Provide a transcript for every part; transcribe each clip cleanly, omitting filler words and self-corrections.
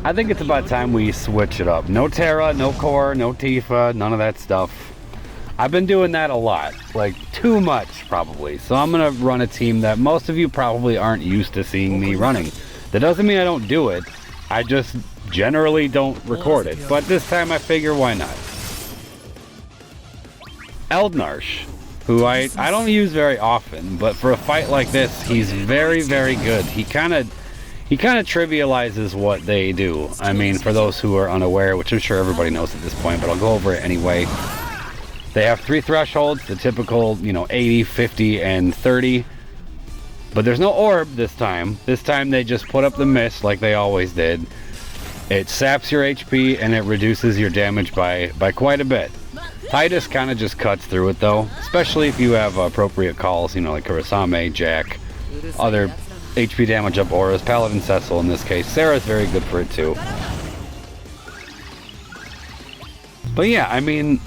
I think it's about time we switch it up. No Terra, no Core, no Tifa, none of that stuff. I've been doing that a lot, like too much probably. So I'm gonna run a team that most of you probably aren't used to seeing me running. That doesn't mean I don't do it. I just generally don't record it. But this time I figure why not. Eald'narche, who I don't use very often, but for a fight like this, he's very, very good. He kind of trivializes what they do. I mean, for those who are unaware, which I'm sure everybody knows at this point, but I'll go over it anyway. They have 3 thresholds, the typical, 80, 50, and 30. But there's no orb this time. This time they just put up the mist like they always did. It saps your HP and it reduces your damage by quite a bit. Tidus kind of just cuts through it though, especially if you have appropriate calls, like Kurasame, Jack, other HP damage up auras, Paladin, Cecil in this case. Sarah's very good for it too. But yeah, I mean,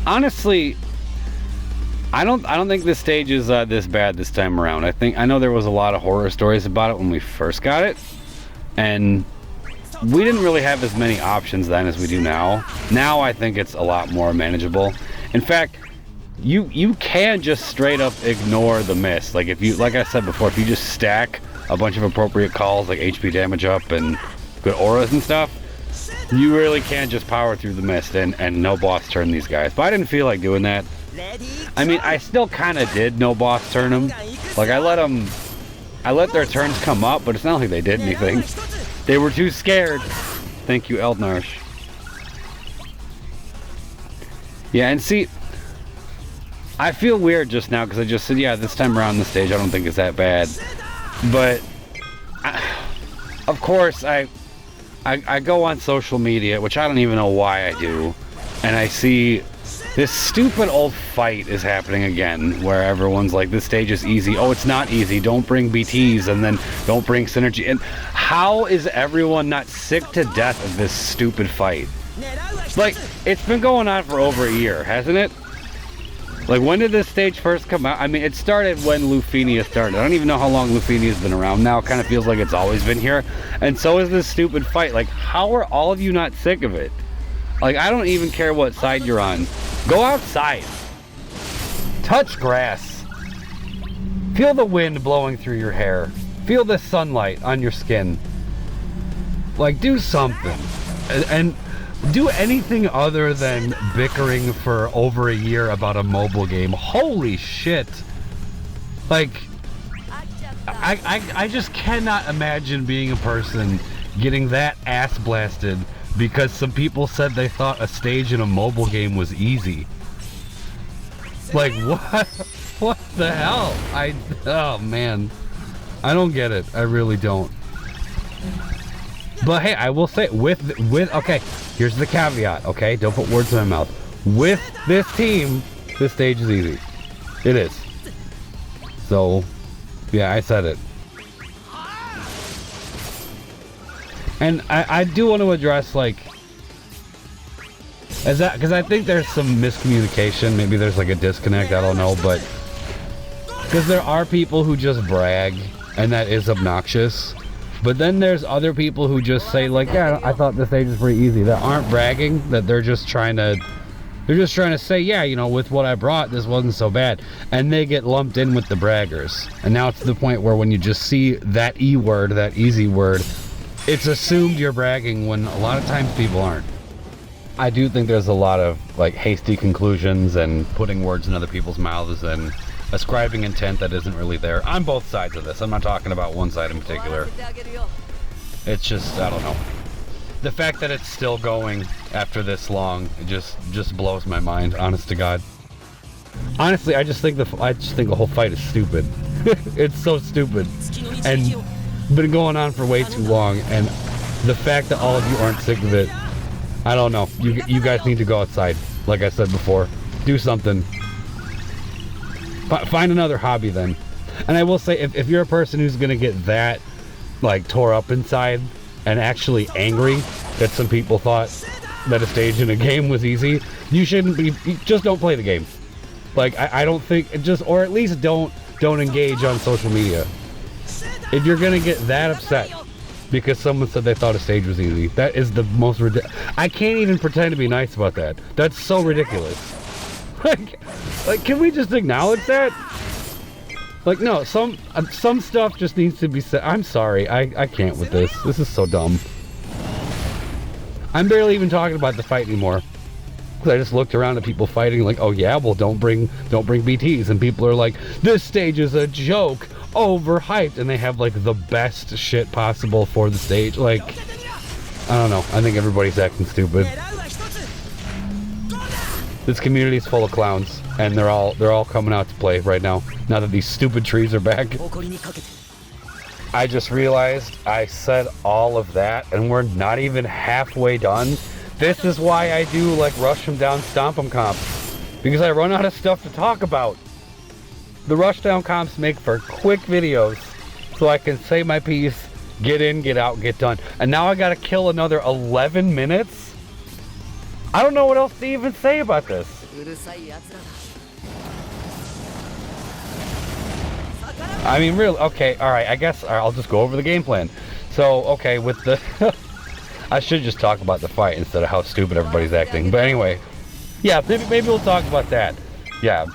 honestly, I don't think this stage is this bad this time around. I know there was a lot of horror stories about it when we first got it, and we didn't really have as many options then as we do now. Now I think it's a lot more manageable. In fact, you can just straight up ignore the mist. Like like I said before, if you just stack a bunch of appropriate calls like HP damage up and good auras and stuff, you really can just power through the mist and no boss turn these guys. But I didn't feel like doing that. I mean, I still kind of did no boss turn them. Like I let their turns come up, but it's not like they did anything. They were too scared. Thank you, Eald'narche. Yeah, and see, I feel weird just now because I just said, yeah, this time around the stage I don't think it's that bad. But of course I go on social media, which I don't even know why I do, and I see this stupid old fight is happening again, where everyone's like, this stage is easy. Oh, it's not easy. Don't bring BTs, and then don't bring synergy. And how is everyone not sick to death of this stupid fight? Like, it's been going on for over a year, hasn't it? Like, when did this stage first come out? I mean, it started when LUFENIA started. I don't even know how long LUFENIA's been around now. It kind of feels like it's always been here. And so is this stupid fight. Like, how are all of you not sick of it? Like, I don't even care what side you're on. Go outside. Touch grass. Feel the wind blowing through your hair. Feel the sunlight on your skin. Like, do something. And do anything other than bickering for over a year about a mobile game. Holy shit. Like, I just cannot imagine being a person getting that ass blasted because some people said they thought a stage in a mobile game was easy. Like, what? What the hell? Oh man. I don't get it. I really don't. But hey, I will say, okay, here's the caveat, okay? Don't put words in my mouth. With this team, this stage is easy. It is. So, yeah, I said it. And I do want to address, like, because I think there's some miscommunication. Maybe there's like a disconnect, I don't know, but because there are people who just brag, and that is obnoxious. But then there's other people who just say, like, yeah, I thought this stage was pretty easy. That aren't bragging, that they're just trying to say, yeah, with what I brought, this wasn't so bad. And they get lumped in with the braggers. And now it's to the point where when you just see that E word, that easy word, it's assumed you're bragging when a lot of times people aren't. I do think there's a lot of, like, hasty conclusions and putting words in other people's mouths and ascribing intent that isn't really there on both sides of this. I'm not talking about one side in particular. It's just, I don't know. The fact that it's still going after this long, it just blows my mind, honest to God. Honestly, I just think the whole fight is stupid. It's so stupid. And been going on for way too long, and the fact that all of you aren't sick of it, I don't know. You guys need to go outside, like I said before. Do something. Find another hobby then. And I will say, if you're a person who's gonna get that, like, tore up inside and actually angry that some people thought that a stage in a game was easy, you shouldn't be. Just don't play the game. Like, I don't think, or at least don't engage on social media. If you're gonna get that upset because someone said they thought a stage was easy. That is the most ridiculous. I can't even pretend to be nice about that. That's so ridiculous. Like, can we just acknowledge that? Like, no, some stuff just needs to be said. I'm sorry, I can't with this. This is so dumb. I'm barely even talking about the fight anymore. I just looked around at people fighting like, oh yeah, well don't bring BTs, and people are like, this stage is a joke, overhyped, and they have like the best shit possible for the stage. Like, I don't know, I think everybody's acting stupid. This community is full of clowns, and they're all coming out to play right now that these stupid trees are back. I just realized I said all of that and we're not even halfway done. This is why I do like rush them down, stomp them comps, because I run out of stuff to talk about. The rush down comps make for quick videos so I can say my piece, get in, get out, get done. And now I gotta kill another 11 minutes? I don't know what else to even say about this. I mean, really, okay, alright, I guess I'll just go over the game plan. So, okay, with the... I should just talk about the fight instead of how stupid everybody's acting. But anyway, yeah, maybe we'll talk about that. Yeah,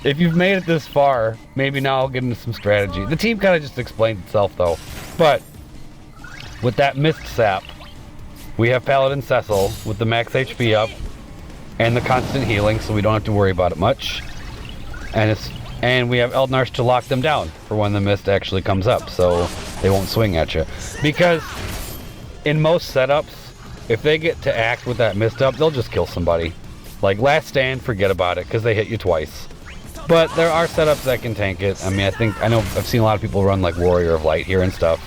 if you've made it this far, maybe now I'll get into some strategy. The team kind of just explained itself, though. But with that mist sap, we have Paladin Cecil with the max HP up and the constant healing, so we don't have to worry about it much. And we have Eald'narche to lock them down for when the mist actually comes up, so they won't swing at you. Because in most setups, if they get to act with that mist up, they'll just kill somebody. Like Last Stand, forget about it, because they hit you twice. But there are setups that can tank it. I mean, I know I've seen a lot of people run like Warrior of Light here and stuff.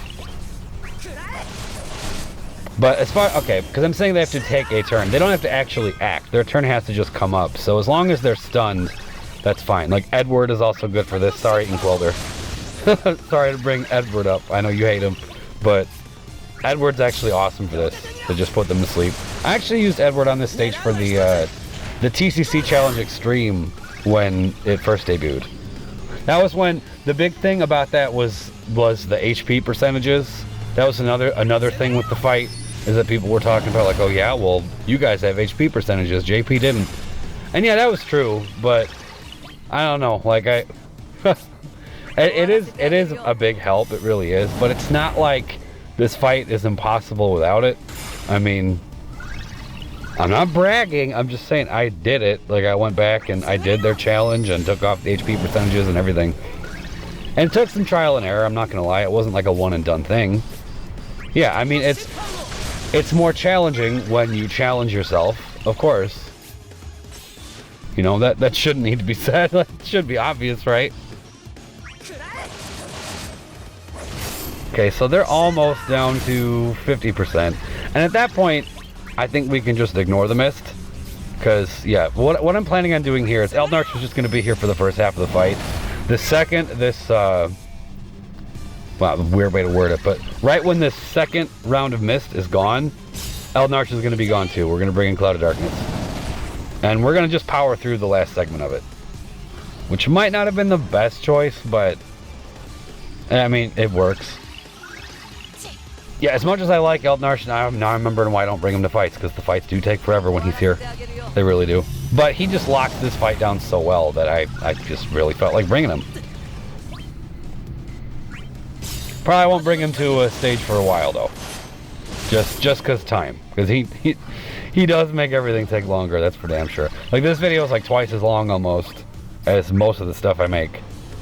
But as far, okay, because I'm saying they have to take a turn. They don't have to actually act. Their turn has to just come up. So as long as they're stunned, that's fine. Like Edward is also good for this. Sorry, Inkwelder. Sorry to bring Edward up. I know you hate him, but Edward's actually awesome for this, to just put them to sleep. I actually used Edward on this stage for the TCC Challenge Extreme when it first debuted. That was when the big thing about that was the HP percentages. That was another thing with the fight, is that people were talking about like, oh yeah, well you guys have HP percentages, JP didn't. And yeah, that was true, but I don't know, like it is a big help, it really is, but it's not like this fight is impossible without it. I mean, I'm not bragging, I'm just saying I did it. Like I went back and I did their challenge and took off the HP percentages and everything. And it took some trial and error, I'm not gonna lie, it wasn't like a one and done thing. Yeah, I mean, it's more challenging when you challenge yourself, of course. You know, that shouldn't need to be said, it should be obvious, right? Okay, so they're almost down to 50%. And at that point, I think we can just ignore the mist. Because, yeah, what I'm planning on doing here is Eald'narche is just going to be here for the first half of the fight. The second this, well, weird way to word it, but right when this second round of mist is gone, Eald'narche is going to be gone too. We're going to bring in Cloud of Darkness. And we're going to just power through the last segment of it. Which might not have been the best choice, but I mean, it works. Yeah, as much as I like Eald'narche, now I'm remembering why I don't bring him to fights, because the fights do take forever when he's here. They really do. But he just locks this fight down so well that I just really felt like bringing him. Probably won't bring him to a stage for a while though. Just because time. Because he does make everything take longer, that's for damn sure. Like this video is like twice as long almost as most of the stuff I make.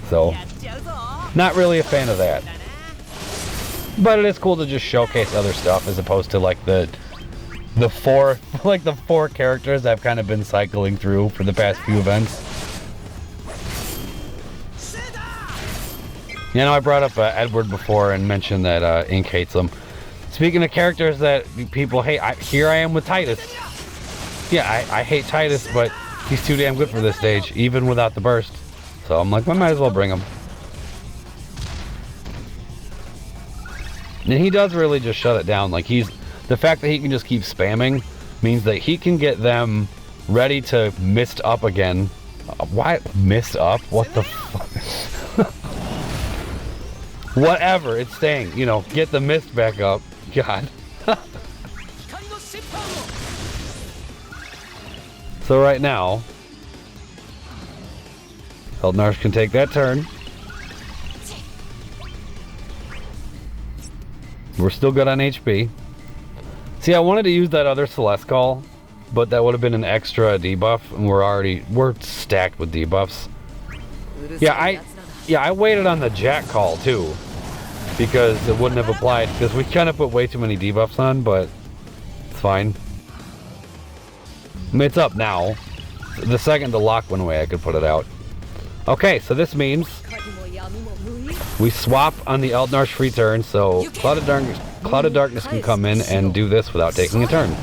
So, not really a fan of that. But it is cool to just showcase other stuff as opposed to like the four characters I've kind of been cycling through for the past few events. You know, I brought up Edward before and mentioned that Ink hates him. Speaking of characters that people hate, here I am with Tidus. Yeah, I hate Tidus, but he's too damn good for this stage, even without the burst. So I'm like, I might as well bring him. And he does really just shut it down. Like the fact that he can just keep spamming means that he can get them ready to mist up again. Why mist up? What the fuck? Whatever, it's staying, you know, get the mist back up god. So right now, Eald'narche can take that turn. We're still good on HP. See, I wanted to use that other Celeste call, but that would have been an extra debuff, and we're stacked with debuffs. Yeah, I waited on the Jack call too, because it wouldn't have applied, because we kind of put way too many debuffs on, but it's fine. I mean, it's up now. The second the lock went away, I could put it out. Okay, so this means we swap on the Eald'narche free turn, so Cloud of Darkness can come in and do this without taking a turn.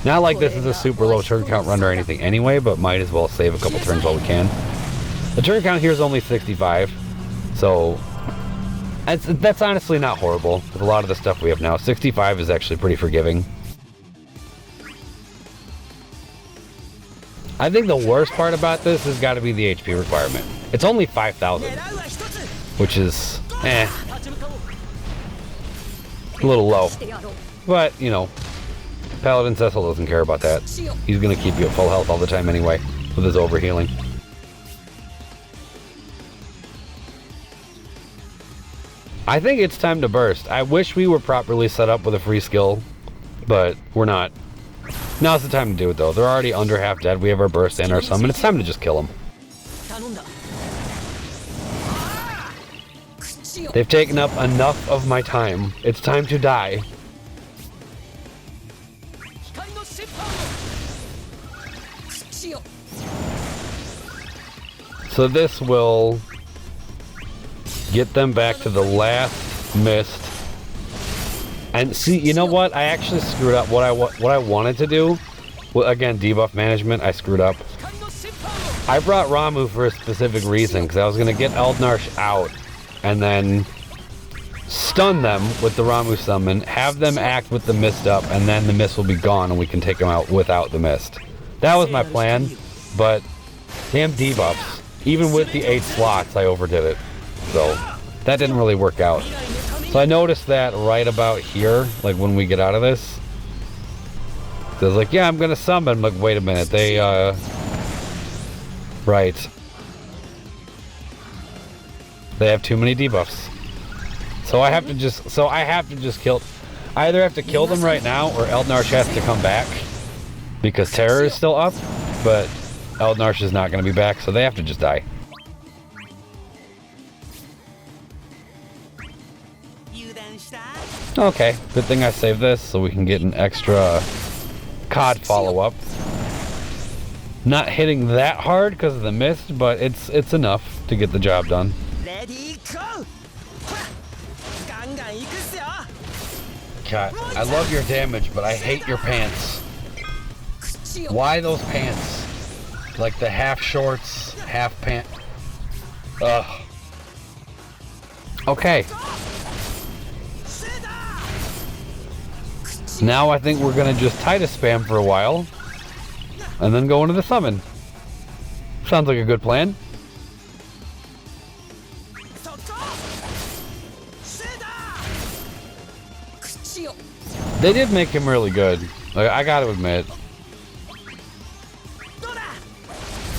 Not like this is a super low turn count run or anything anyway, but might as well save a couple turns while we can. The turn count here is only 65, so that's honestly not horrible with a lot of the stuff we have now. 65 is actually pretty forgiving. I think the worst part about this has got to be the HP requirement. It's only 5,000, which is, a little low. But, you know, Paladin Cecil doesn't care about that. He's going to keep you at full health all the time anyway, with his overhealing. I think it's time to burst. I wish we were properly set up with a free skill, but we're not. Now's the time to do it though. They're already under half dead. We have our burst and our summon. It's time to just kill them. They've taken up enough of my time. It's time to die. So this will get them back to the last mist. And see, you know what? I actually screwed up. What I wanted to do, well, again, debuff management, I screwed up. I brought Ramuh for a specific reason, because I was going to get Eald'narche out and then stun them with the Ramuh summon, have them act with the mist up, and then the mist will be gone and we can take them out without the mist. That was my plan, but damn debuffs. Even with the 8 slots, I overdid it. So that didn't really work out. So I noticed that right about here, like when we get out of this. So I was like, yeah, I'm gonna summon. I'm like, wait a minute, they right. They have too many debuffs. So I have to just kill, I either have to kill them right now or Eald'narche has to come back. Because Terror is still up, but Eald'narche is not gonna be back, so they have to just die. Okay, good thing I saved this so we can get an extra COD follow-up. Not hitting that hard because of the mist, but it's enough to get the job done. God, I love your damage, but I hate your pants. Why those pants? Like the half shorts, half pant. Ugh. Okay. Now I think we're gonna just Tidus spam for a while and then go into the summon. Sounds like a good plan. They did make him really good. Like, I gotta admit.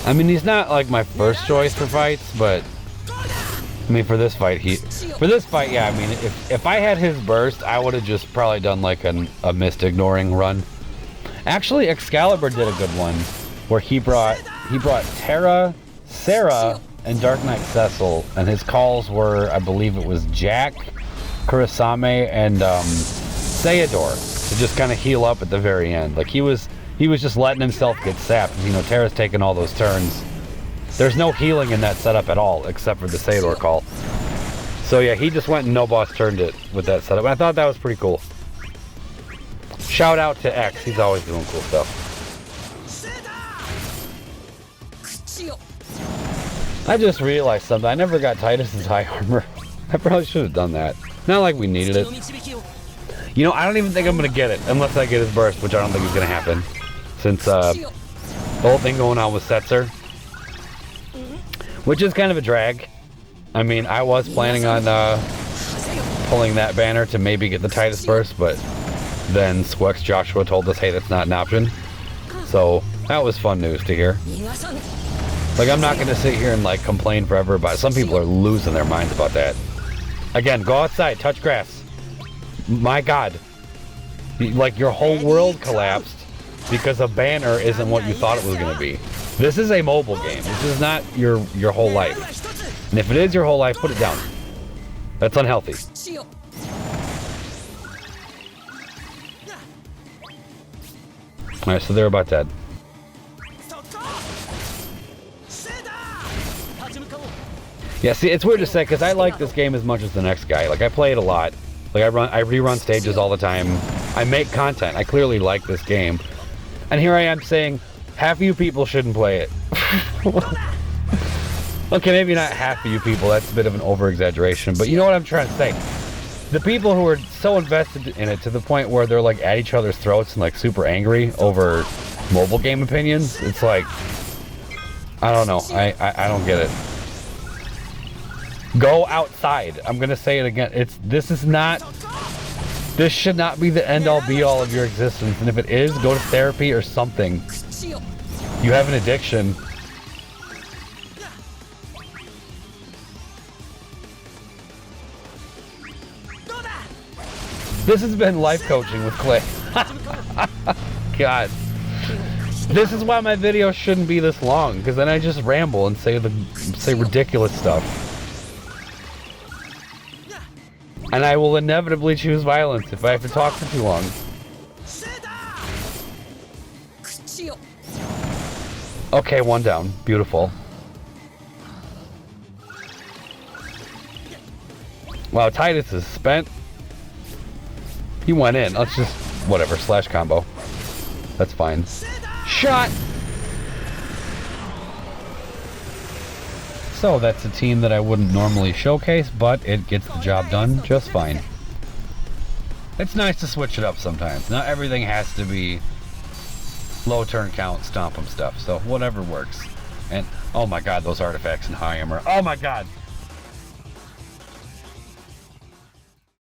I mean, he's not like my first choice for fights, but I mean, for this fight, yeah, I mean, if I had his burst, I would have just probably done like a mist ignoring run. Actually, Excalibur did a good one, where he brought Terra, Sarah, and Dark Knight Cecil, and his calls were, I believe it was Jack, Kurasame, and Theodore, to just kind of heal up at the very end. Like he was just letting himself get sapped. You know, Terra's taking all those turns. There's no healing in that setup at all, except for the Theodore call. So yeah, he just went and no boss turned it with that setup. I thought that was pretty cool. Shout out to X, he's always doing cool stuff. I just realized something. I never got Tidus's high armor. I probably should have done that. Not like we needed it. You know, I don't even think I'm gonna get it unless I get his burst, which I don't think is gonna happen. Since the whole thing going on with Setzer. Which is kind of a drag. I mean, I was planning on pulling that banner to maybe get the Tidus burst, but then Squex Joshua told us, hey, that's not an option. So that was fun news to hear. Like, I'm not going to sit here and like complain forever about it. Some people are losing their minds about that. Again, go outside, touch grass. My God. Like, your whole world collapsed because a banner isn't what you thought it was going to be. This is a mobile game. This is not your whole life. And if it is your whole life, put it down. That's unhealthy. Alright, so they're about dead. Yeah, see, it's weird to say because I like this game as much as the next guy. Like, I play it a lot. Like, I rerun stages all the time. I make content. I clearly like this game. And here I am saying, half of you people shouldn't play it. Okay, maybe not half of you people. That's a bit of an over-exaggeration. But you know what I'm trying to say. The people who are so invested in it to the point where they're, like, at each other's throats and, like, super angry over mobile game opinions, it's like, I don't know. I don't get it. Go outside. I'm gonna say it again. This should not be the end-all be-all of your existence. And if it is, go to therapy or something. You have an addiction. This has been life coaching with Clay. God. This is why my videos shouldn't be this long, because then I just ramble and say ridiculous stuff. And I will inevitably choose violence if I have to talk for too long. Okay, one down. Beautiful. Wow, Tidus is spent. He went in. Let's just... whatever. Slash combo. That's fine. Shot! So that's a team that I wouldn't normally showcase, but it gets the job done just fine. It's nice to switch it up sometimes. Not everything has to be low turn count, stomp 'em stuff. So whatever works. And oh my God, those artifacts in high armor. Oh my God!